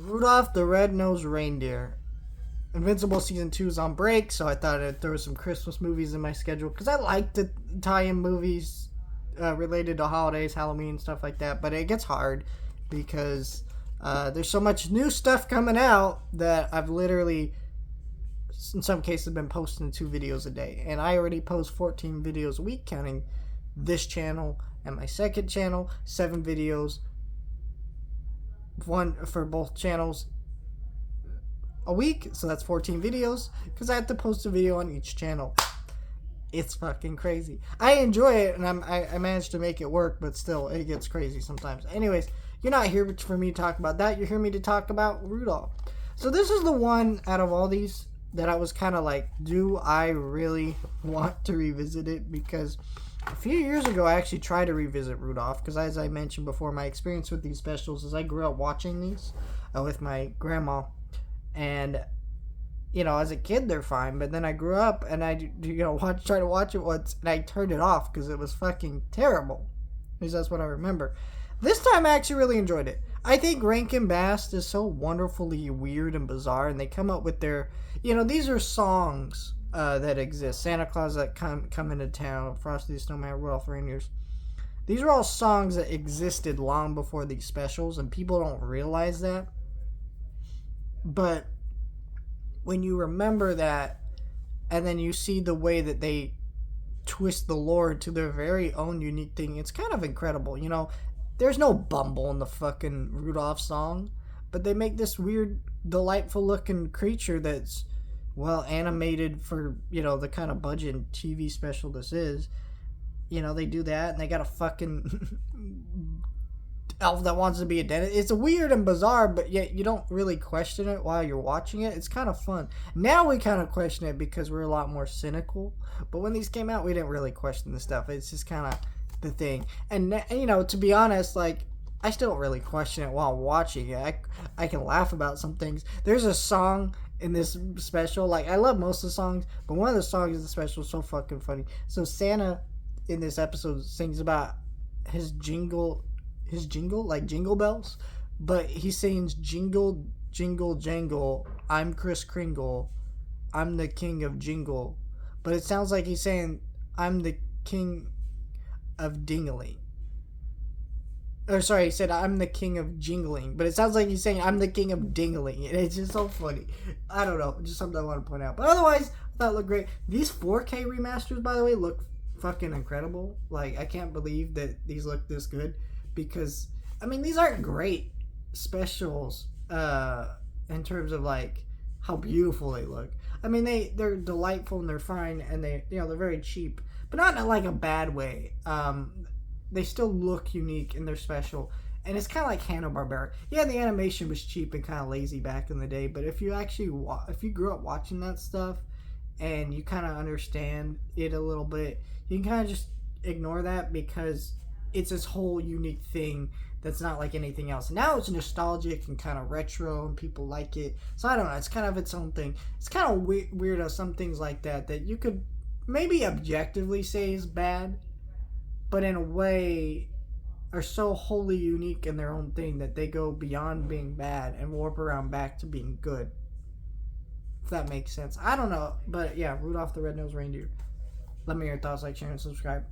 Rudolph the Red-Nosed Reindeer. Invincible Season 2 is on break, so I thought I'd throw some Christmas movies in my schedule. Because I like to tie in movies related to holidays, Halloween, stuff like that. But it gets hard because there's so much new stuff coming out that I've literally, in some cases, been posting 2 videos a day. And I already post 14 videos a week, counting this channel and my second channel. 7 videos, one for both channels a week, so that's 14 videos, because I have to post a video on each channel. It's fucking crazy. I enjoy it, and I managed to make it work, but still, it gets crazy sometimes. Anyways, you're not here for me to talk about that. You're here me to talk about Rudolph. So this is the one out of all these that I was kind of like, do I really want to revisit it? Because a few years ago, I actually tried to revisit Rudolph, because as I mentioned before, my experience with these specials is I grew up watching these with my grandma. And, you know, as a kid, they're fine. But then I grew up and I, tried to watch it once and I turned it off because it was fucking terrible. At least that's what I remember. This time I actually really enjoyed it. I think Rankin Bass is so wonderfully weird and bizarre. And they come up with their, these are songs that exist. Santa Claus That Come Into Town, Frosty the Snowman, Rudolph the Reindeers. These are all songs that existed long before these specials. And people don't realize that. But when you remember that, and then you see the way that they twist the lore to their very own unique thing, it's kind of incredible. There's no Bumble in the fucking Rudolph song, but they make this weird, delightful looking creature that's, well, animated for, the kind of budget and TV special this is. They do that, and they got a fucking elf that wants to be a dentist. It's weird and bizarre, but yet you don't really question it while you're watching it. It's kind of fun. Now we kind of question it because we're a lot more cynical. But when these came out, we didn't really question the stuff. It's just kind of the thing. And to be honest, like, I still don't really question it while watching it. I can laugh about some things. There's a song in this special. Like, I love most of the songs, but one of the songs in the special is so fucking funny. So Santa in this episode sings about his jingle, like jingle bells, but he sings jingle, jingle, jangle, I'm Kris Kringle, I'm the king of jingle, but it sounds like he's saying, I'm the king of dingling. Or sorry, he said, I'm the king of jingling, but it sounds like he's saying, I'm the king of dingling, and it's just so funny. I don't know, just something I want to point out. But otherwise, I thought it looked great. These 4K remasters, by the way, look fucking incredible. Like, I can't believe that these look this good. Because, these aren't great specials in terms of, like, how beautiful they look. They're delightful and they're fine and they're very cheap. But not in, like, a bad way. They still look unique and they're special. And it's kind of like Hanna-Barbera. Yeah, the animation was cheap and kind of lazy back in the day. But if you actually, if you grew up watching that stuff and you kind of understand it a little bit, you can kind of just ignore that because it's this whole unique thing that's not like anything else. Now it's nostalgic and kind of retro and people like it. So I don't know. It's kind of its own thing. It's kind of weird how some things like that you could maybe objectively say is bad, but in a way are so wholly unique in their own thing that they go beyond being bad and warp around back to being good. If that makes sense. I don't know. But yeah, Rudolph the Red-Nosed Reindeer. Let me know your thoughts, like, share, and subscribe.